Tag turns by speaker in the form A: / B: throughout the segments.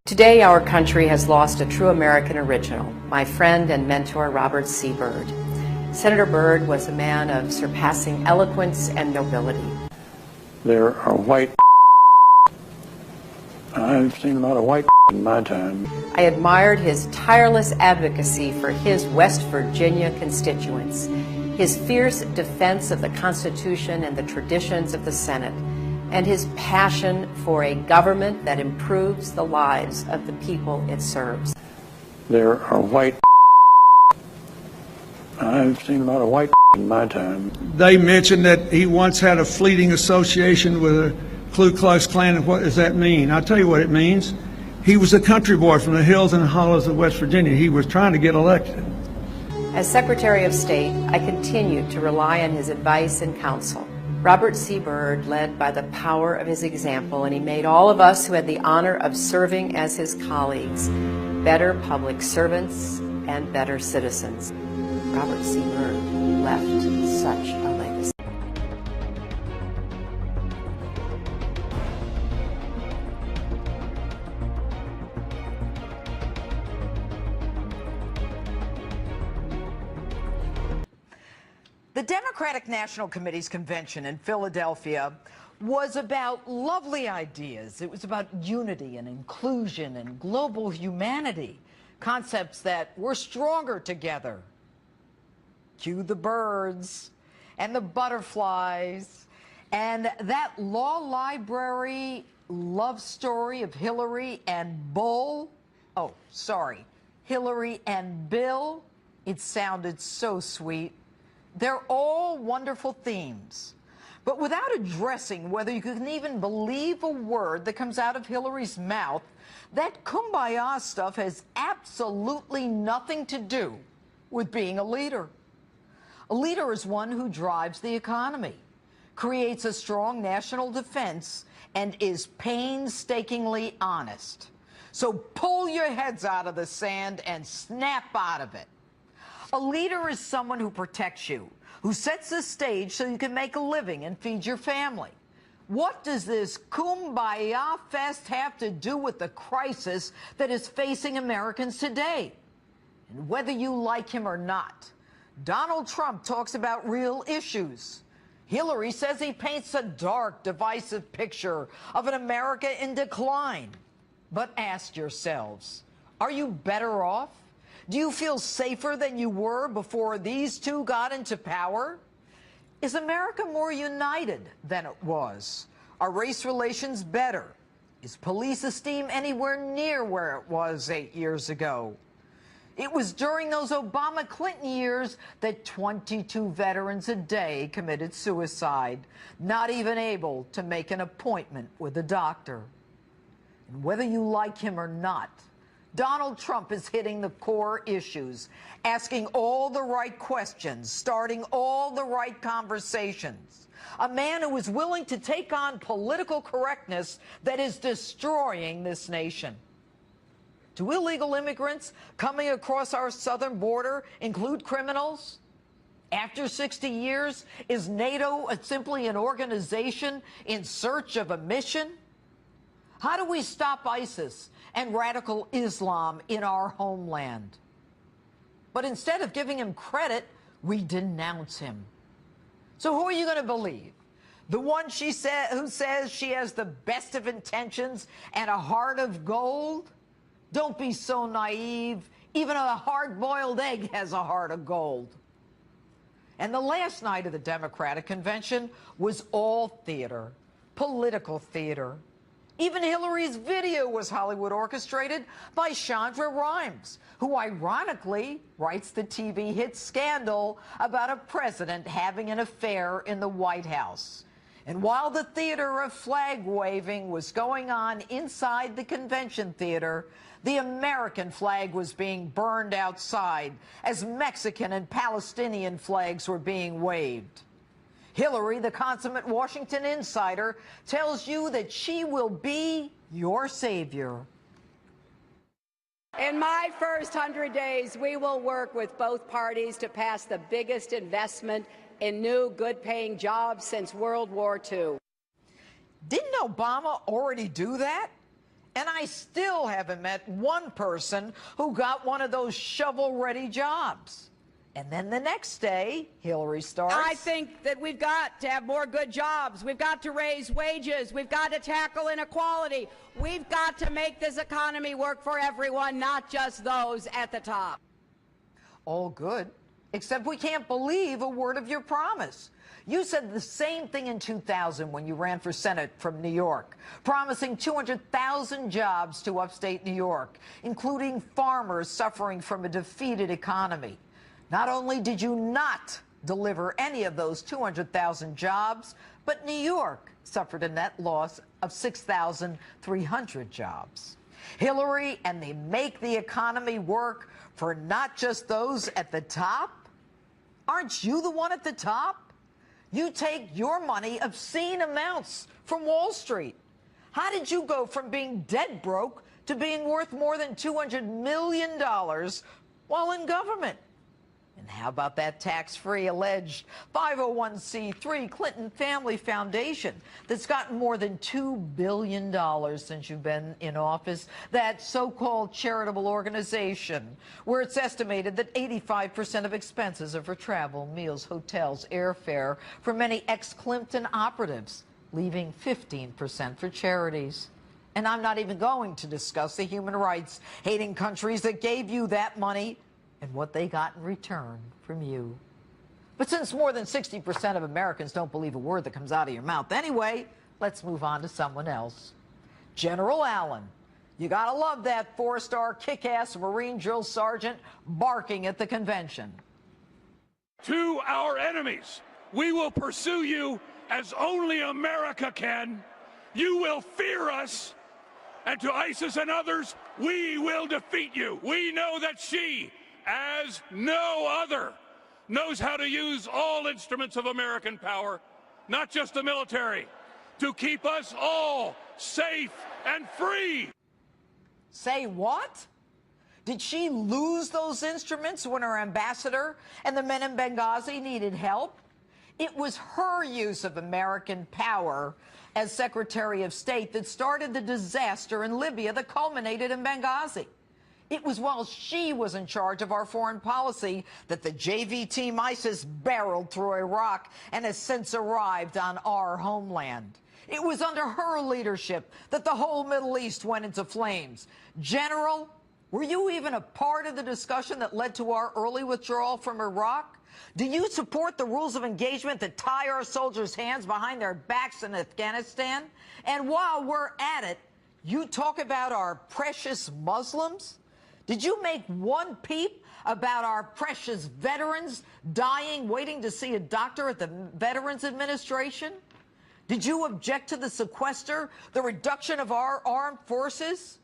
A: Today, our country has lost a true American original, my friend and mentor, Robert C. Byrd. Senator Byrd was a man of surpassing eloquence and nobility.
B: There are white. I've seen a lot of white in my time.
A: I admired his tireless advocacy for his West Virginia constituents, his fierce defense of the Constitution and the traditions of the Senate, and his passion for a government that improves the lives of the people it serves.
B: There are white. I've seen a lot of white in my time.
C: They mentioned that he once had a fleeting association with a Ku Klux Klan. What does that mean? I'll tell you what it means. He was a country boy from the hills and hollows of West Virginia. He was trying to get elected.
A: As Secretary of State, I continued to rely on his advice and counsel. Robert C. Byrd led by the power of his example, and he made all of us who had the honor of serving as his colleagues better public servants and better citizens. Robert C. Byrd left such a legacy.
D: The Democratic National Committee's convention in Philadelphia was about lovely ideas. It was about unity and inclusion and global humanity, concepts that we're stronger together. Cue the birds and the butterflies and that law library love story of Hillary and Hillary and Bill. It sounded so sweet. They're all wonderful themes. But without addressing whether you can even believe a word that comes out of Hillary's mouth, that kumbaya stuff has absolutely nothing to do with being a leader. A leader is one who drives the economy, creates a strong national defense, and is painstakingly honest. So pull your heads out of the sand and snap out of it. A leader is someone who protects you, who sets the stage so you can make a living and feed your family. What does this kumbaya fest have to do with the crisis that is facing Americans today? And whether you like him or not, Donald Trump talks about real issues. Hillary says he paints a dark, divisive picture of an America in decline. But ask yourselves, are you better off? Do you feel safer than you were before these two got into power? Is America more united than it was? Are race relations better? Is police esteem anywhere near where it was 8 years ago? It was during those Obama-Clinton years that 22 veterans a day committed suicide, not even able to make an appointment with a doctor. And whether you like him or not, Donald Trump is hitting the core issues, asking all the right questions, starting all the right conversations. A man who is willing to take on political correctness that is destroying this nation. Do illegal immigrants coming across our southern border include criminals? After 60 years, is NATO simply an organization in search of a mission? How do we stop ISIS and radical Islam in our homeland? But instead of giving him credit, we denounce him. So who are you going to believe? The one who says she has the best of intentions and a heart of gold? Don't be so naive. Even a hard-boiled egg has a heart of gold. And the last night of the Democratic convention was all theater, political theater. Even Hillary's video was Hollywood orchestrated by Shonda Rhimes, who ironically writes the TV hit Scandal about a president having an affair in the White House. And while the theater of flag waving was going on inside the convention theater, the American flag was being burned outside as Mexican and Palestinian flags were being waved. Hillary, the consummate Washington insider, tells you that she will be your savior.
E: In my first 100 days, we will work with both parties to pass the biggest investment in new, good-paying jobs since World War II.
D: Didn't Obama already do that? And I still haven't met one person who got one of those shovel-ready jobs. And then the next day, Hillary starts.
E: I think that we've got to have more good jobs. We've got to raise wages. We've got to tackle inequality. We've got to make this economy work for everyone, not just those at the top.
D: All good, except we can't believe a word of your promise. You said the same thing in 2000 when you ran for Senate from New York, promising 200,000 jobs to upstate New York, including farmers suffering from a defeated economy. Not only did you not deliver any of those 200,000 jobs, but New York suffered a net loss of 6,300 jobs. Hillary and they make the economy work for not just those at the top. Aren't you the one at the top? You take your money, obscene amounts, from Wall Street. How did you go from being dead broke to being worth more than $200 million while in government? And how about that tax-free alleged 501c3 Clinton Family Foundation that's gotten more than $2 billion since you've been in office? That so-called charitable organization where it's estimated that 85% of expenses are for travel, meals, hotels, airfare for many ex-Clinton operatives, leaving 15% for charities. And I'm not even going to discuss the human rights hating countries that gave you that money and what they got in return from you. But since more than 60% of Americans don't believe a word that comes out of your mouth anyway, let's move on to someone else. General Allen. You gotta love that four-star kick-ass Marine drill sergeant barking at the convention.
F: To our enemies, we will pursue you as only America can. You will fear us. And to ISIS and others, we will defeat you. We know that she, as no other, knows how to use all instruments of American power, not just the military, to keep us all safe and free.
D: Say what? Did she lose those instruments when her ambassador and the men in Benghazi needed help? It was her use of American power as Secretary of State that started the disaster in Libya that culminated in Benghazi. It was while she was in charge of our foreign policy that the JV team ISIS barreled through Iraq and has since arrived on our homeland. It was under her leadership that the whole Middle East went into flames. General, were you even a part of the discussion that led to our early withdrawal from Iraq? Do you support the rules of engagement that tie our soldiers' hands behind their backs in Afghanistan? And while we're at it, you talk about our precious Muslims? Did you make one peep about our precious veterans dying waiting to see a doctor at the Veterans Administration? Did you object to the sequester, the reduction of our armed forces?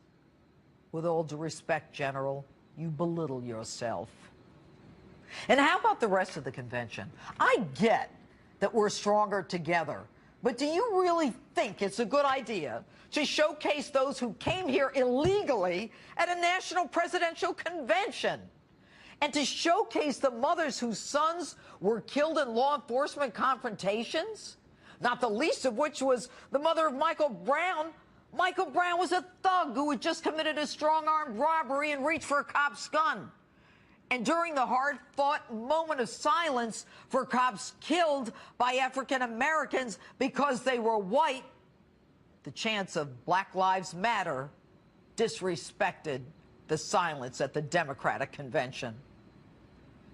D: With all due respect, General, you belittle yourself. And how about the rest of the convention? I get that we're stronger together, but do you really think it's a good idea to showcase those who came here illegally at a national presidential convention? And to showcase the mothers whose sons were killed in law enforcement confrontations? Not the least of which was the mother of Michael Brown. Michael Brown was a thug who had just committed a strong-armed robbery and reached for a cop's gun. And during the hard-fought moment of silence for cops killed by African Americans because they were white, the chants of Black Lives Matter disrespected the silence at the Democratic convention.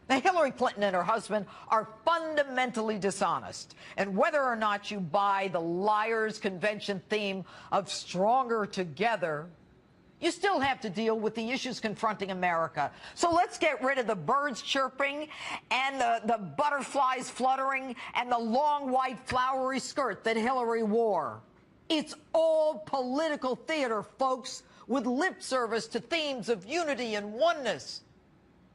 D: Now, Hillary Clinton and her husband are fundamentally dishonest. And whether or not you buy the Liars Convention theme of Stronger Together, you still have to deal with the issues confronting America. So let's get rid of the birds chirping and the butterflies fluttering and the long white flowery skirt that Hillary wore. It's all political theater, folks, with lip service to themes of unity and oneness.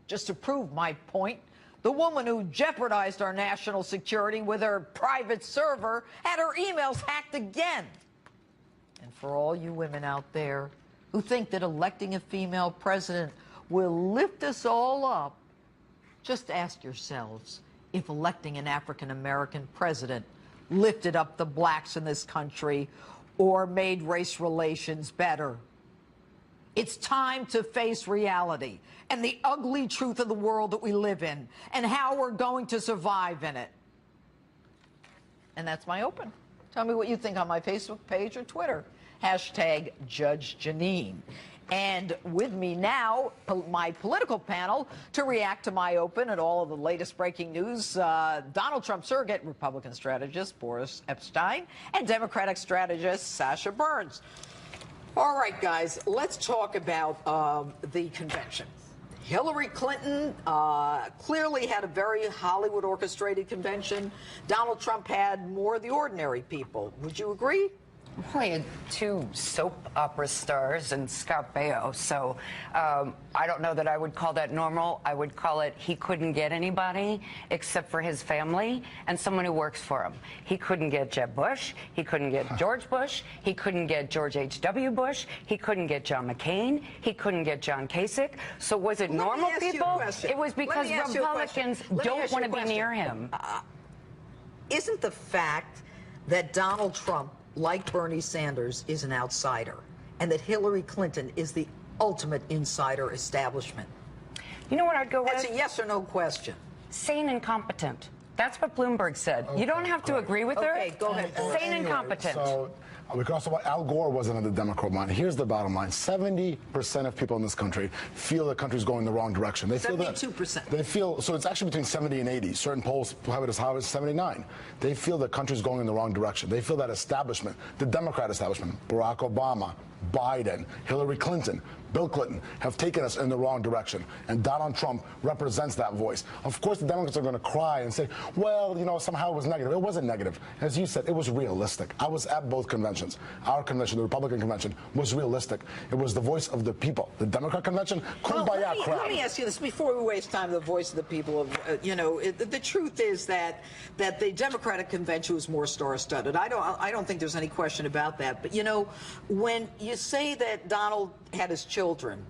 D: Just to prove my point, the woman who jeopardized our national security with her private server had her emails hacked again. And for all you women out there who think that electing a female president will lift us all up, just ask yourselves if electing an African-American president lifted up the blacks in this country or made race relations better. It's time to face reality and the ugly truth of the world that we live in and how we're going to survive in it. And that's my open. Tell me what you think on my Facebook page or Twitter. Hashtag Judge Janine. And with me now, my political panel to react to my open and all of the latest breaking news, Donald Trump surrogate Republican strategist Boris Epshteyn and Democratic strategist Sasha Burns. All right, guys, let's talk about the convention. Hillary Clinton clearly had a very Hollywood orchestrated convention. Donald Trump had more of the ordinary people. Would you agree?
G: Well, he had two soap opera stars and Scott Baio, so I don't know that I would call that normal. I would call it he couldn't get anybody except for his family and someone who works for him. He couldn't get Jeb Bush. He couldn't get George Bush. He couldn't get George H.W. Bush. He couldn't get John McCain. He couldn't get John Kasich. So was it normal people? It was because Republicans don't want to be near him.
D: Isn't the fact that Donald Trump, like Bernie Sanders, is an outsider, and that Hillary Clinton is the ultimate insider establishment?
G: You know what I'd go with?
D: That's a yes or no question.
G: Sane and competent. That's what Bloomberg said. You don't have to agree with her.
D: Okay, go ahead.
G: Sane and competent.
H: So we can also about Al Gore wasn't on the Democrat line. Here's the bottom line: 70% of people in this country feel the country's going the wrong direction. They feel
D: 72%.
H: They feel so. It's actually between 70 and 80. Certain polls have it as high as 79. They feel the country's going in the wrong direction. They feel that establishment, the Democrat establishment, Barack Obama, Biden, Hillary Clinton, Bill Clinton, have taken us in the wrong direction. And Donald Trump represents that voice. Of course, the Democrats are going to cry and say, well, you know, somehow it was negative. It wasn't negative. As you said, it was realistic. I was at both conventions. Our convention, the Republican convention, was realistic. It was the voice of the people. The Democrat convention, kumbaya crowd.
D: Let me ask you this before we waste time. The voice of the people. The truth is that the Democratic convention was more star-studded. I don't think there's any question about that. But you know, when you say that Donald had his children,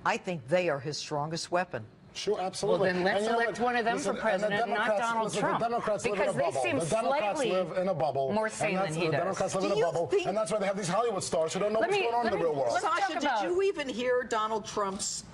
D: I think they are his strongest weapon.
H: Sure, absolutely.
G: Well, then let's elect one of them for president, not Donald Trump.
H: The Democrats
G: because
H: live in a bubble.
G: They seem
H: the Democrats
G: slightly
H: live in a bubble.
G: More sane than he does.
H: The Democrats live in a bubble, and that's why they have these Hollywood stars who don't know what's going on in the real world.
D: Sasha, did you even hear Donald Trump's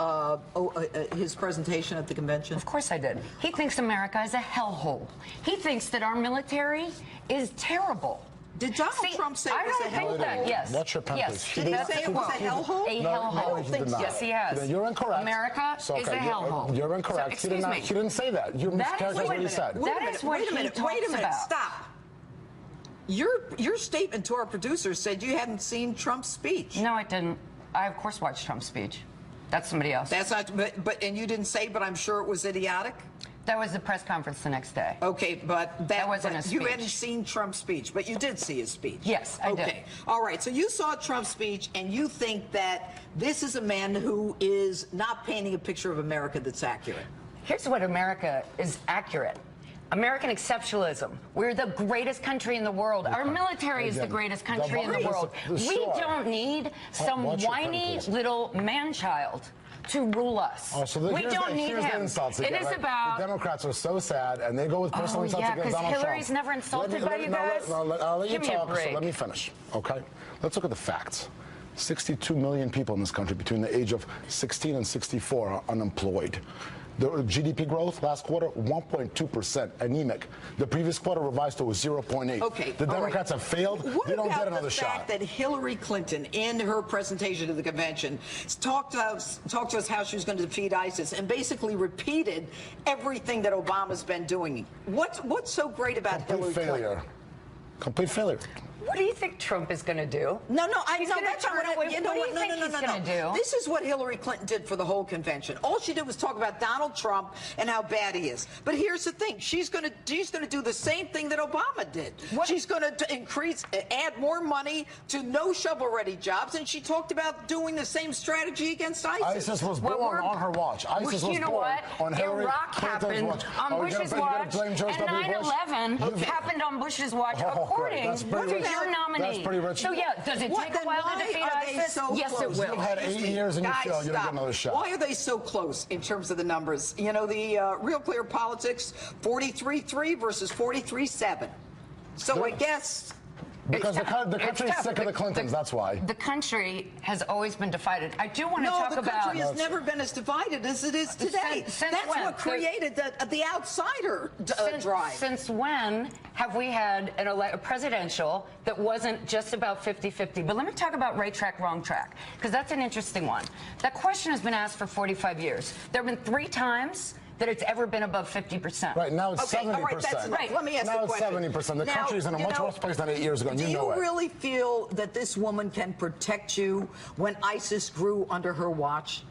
D: his presentation at the convention?
G: Of course I did. He thinks America is a hellhole. He thinks that our military is terrible.
D: Did Donald Trump say it was a hellhole?
G: I don't think that, yes.
H: What's your pen,
G: yes.
H: please?
D: Did he say it was a hellhole?
G: A
H: No,
G: hellhole.
H: he did not.
G: Yes, he has.
H: Then you're incorrect.
G: America is a hellhole.
H: You're incorrect.
G: So,
H: he didn't say that. You mischaracterized what he said.
G: That is what he talks about.
D: Stop. Your statement to our producers said you hadn't seen Trump's speech.
G: No, I didn't. I, of course, watched Trump's speech. That's somebody else.
D: That's not, and you didn't say, but I'm sure it was idiotic?
G: That was the press conference the next day.
D: Okay, but that
G: wasn't a speech.
D: You hadn't seen Trump's speech, but you did see his speech.
G: Yes, I did.
D: Okay, all right, so you saw Trump's speech, and you think that this is a man who is not painting a picture of America that's accurate.
G: Here's what America is accurate. American exceptionalism. We're the greatest country in the world. Our military is the greatest country in the world. We don't need some whiny little man-child to rule us.
H: Oh, so
G: we don't need him.
H: The insults again,
G: it is
H: right?
G: about...
H: The Democrats are so sad, and they go with personal insults against Donald Trump.
G: Hillary's never insulted by you guys.
H: I'll let you
G: Give me a
H: talk,
G: break.
H: so let me finish, okay? Let's look at the facts. 62 million people in this country between the age of 16 and 64 are unemployed. The GDP growth last quarter, 1.2%, anemic. The previous quarter revised to 0.8.
D: Okay,
H: the Democrats have failed. They don't get another shot.
D: What about the fact that Hillary Clinton, in her presentation to the convention, talked to us how she was going to defeat ISIS and basically repeated everything that Obama's been doing? What's so great about Hillary Clinton?
H: Complete failure.
G: What do you think Trump is going to do?
D: No,
G: He's going to turn away. What do you think he's going to do?
D: This is what Hillary Clinton did for the whole convention. All she did was talk about Donald Trump and how bad he is. But here's the thing: she's going to do the same thing that Obama did. She's going to add more money to no shovel-ready jobs, and she talked about doing the same strategy against ISIS.
H: ISIS was born on her watch. ISIS was born on Hillary Clinton's watch.
G: On Bush's watch, and 9/11 happened on Bush's watch, according to your nominee.
H: That's pretty rich.
G: So yeah, does it take a while to defeat ISIS? Yes, it will.
H: You've had 8 years in your show. You don't get another shot.
D: Why are they so close in terms of the numbers? You know, the Real Clear Politics, 43-3 versus 43-7. So I guess
H: Because the country's sick of the Clintons, that's why.
G: The country has always been divided. I do want to
D: No,
G: talk
D: the
G: about...
D: country has never been as divided as it is today.
G: Since
D: That's
G: when?
D: what created the outsider drive.
G: Since when have we had a presidential that wasn't just about 50-50? But let me talk about right track, wrong track, because that's an interesting one. That question has been asked for 45 years. There have been 3 times that it's ever been above 50%.
H: Right, now it's 70%.
D: All right, that's enough. Let me ask
H: now
D: the question.
H: It's 70%. The
D: Now,
H: country's in a much worse place than 8 years ago, and you know it.
D: Do you really feel that this woman can protect you when ISIS grew under her watch?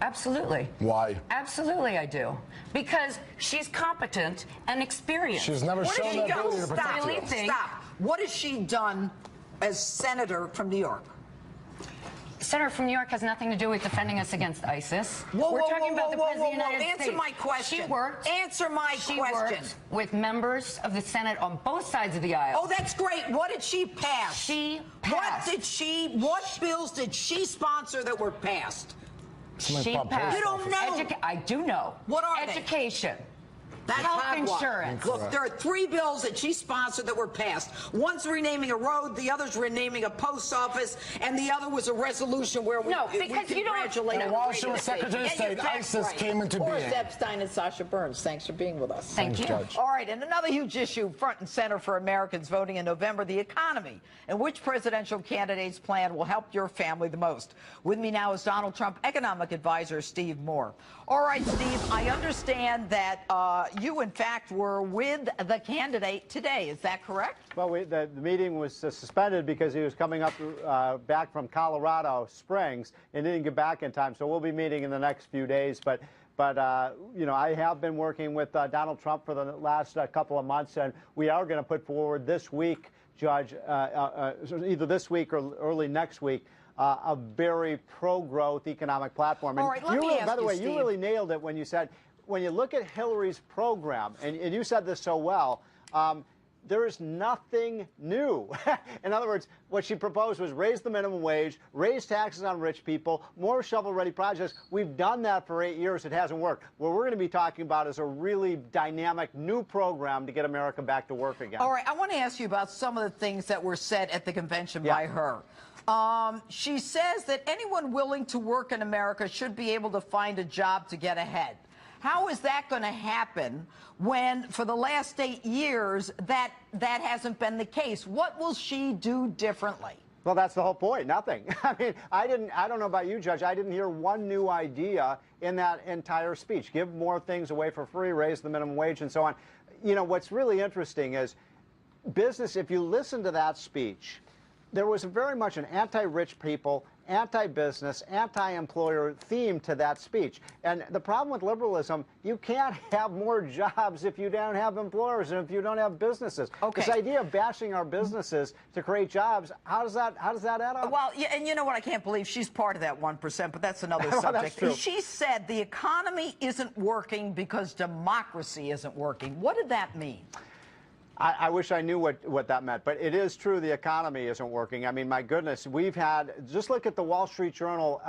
G: Absolutely.
H: Why?
G: Absolutely, I do. Because she's competent and experienced.
H: She's never
D: What has
H: shown
D: she
H: that
D: done?
H: ability to protect you.
D: Stop. What has she done as senator from New York?
G: Senator from New York has nothing to do with defending us against ISIS.
D: We're
G: talking about the President of the United States.
D: Answer my question.
G: She worked.
D: Answer my
G: she
D: question.
G: Worked with members of the Senate on both sides of the aisle.
D: Oh, that's great. What did she pass?
G: She passed.
D: What bills did she sponsor that were passed?
G: She passed.
D: You don't know.
G: I do know.
D: What are
G: Education.
D: That's
G: Health
D: hogwash.
G: insurance.
D: Look, there are 3 bills that she sponsored that were passed. One's renaming a road, the other's renaming a post office, and the other was a resolution where we congratulate her.
H: While she was Secretary of State, ISIS came into being.
D: Forrest Epstein and Sasha Burns, thanks for being with us.
G: Thank you.
H: Judge.
D: All right, and another huge issue front and center for Americans voting in November, the economy, and which presidential candidate's plan will help your family the most. With me now is Donald Trump economic advisor Steve Moore. All right, Steve, I understand that you, in fact, were with the candidate today. Is that correct?
I: Well, the meeting was suspended because he was coming up back from Colorado Springs and didn't get back in time. So we'll be meeting in the next few days. But you know, I have been working with Donald Trump for the last couple of months, and we are going to put forward this week, Judge, either this week or early next week, a very pro-growth economic platform. And
D: all right, let me ask
I: by the way,
D: Steve.
I: you really nailed it when you said, when you look at Hillary's program, and you said this so well, there is nothing new. In other words, what she proposed was raise the minimum wage, raise taxes on rich people, more shovel-ready projects. We've done that for 8 years. It hasn't worked. What we're going to be talking about is a really dynamic new program to get America back to work again.
D: All right, I want to ask you about some of the things that were said at the convention by her. She says that anyone willing to work in America should be able to find a job to get ahead. How is that going to happen when, for the last 8 years, that hasn't been the case? What will she do differently?
I: Well, that's the whole point. Nothing. I mean, I don't know about you, Judge. I didn't hear one new idea in that entire speech. Give more things away for free, raise the minimum wage, and so on. You know, what's really interesting is business, if you listen to that speech, there was very much an anti-rich people, anti-business, anti-employer theme to that speech. And the problem with liberalism, you can't have more jobs if you don't have employers and if you don't have businesses.
D: Okay.
I: This idea of bashing our businesses to create jobs, how does that add up?
D: Well, yeah, and you know what? I can't believe she's part of that 1%, but that's another subject.
I: That's true.
D: She said the economy isn't working because democracy isn't working. What did that mean?
I: I wish I knew what that meant, but it is true the economy isn't working. I mean, my goodness, we've had, just look at the Wall Street Journal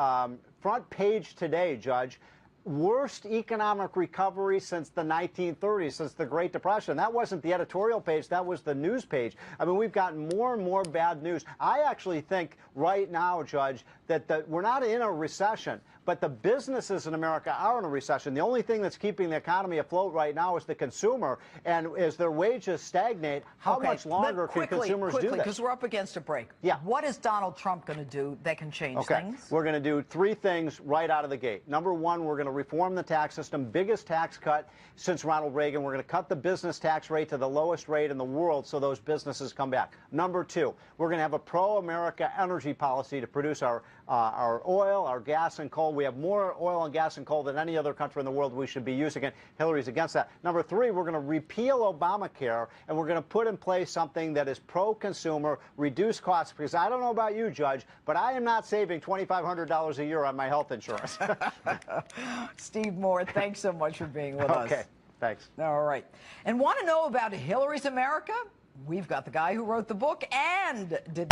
I: front page today, Judge, worst economic recovery since the 1930s, since the Great Depression. That wasn't the editorial page, that was the news page. I mean, we've gotten more and more bad news. I actually think right now, Judge, that we're not in a recession, but the businesses in America are in a recession. The only thing that's keeping the economy afloat right now is the consumer. And as their wages stagnate, how much longer can consumers do this?
D: Because we're up against a break.
I: Yeah.
D: What is Donald Trump going to do that can change things?
I: We're going to do 3 things right out of the gate. Number 1, we're going to reform the tax system, biggest tax cut since Ronald Reagan. We're going to cut the business tax rate to the lowest rate in the world so those businesses come back. Number 2, we're going to have a pro-America energy policy to produce our oil, our gas and coal. We have more oil and gas and coal than any other country in the world. We should be using it. Hillary's against that. Number 3, we're going to repeal Obamacare, and we're going to put in place something that is pro-consumer, reduce costs, because I don't know about you, Judge, but I am not saving $2,500 a year on my health insurance.
D: Steve Moore, thanks so much for being with us.
I: Okay, thanks.
D: All right. And want to know about Hillary's America? We've got the guy who wrote the book and did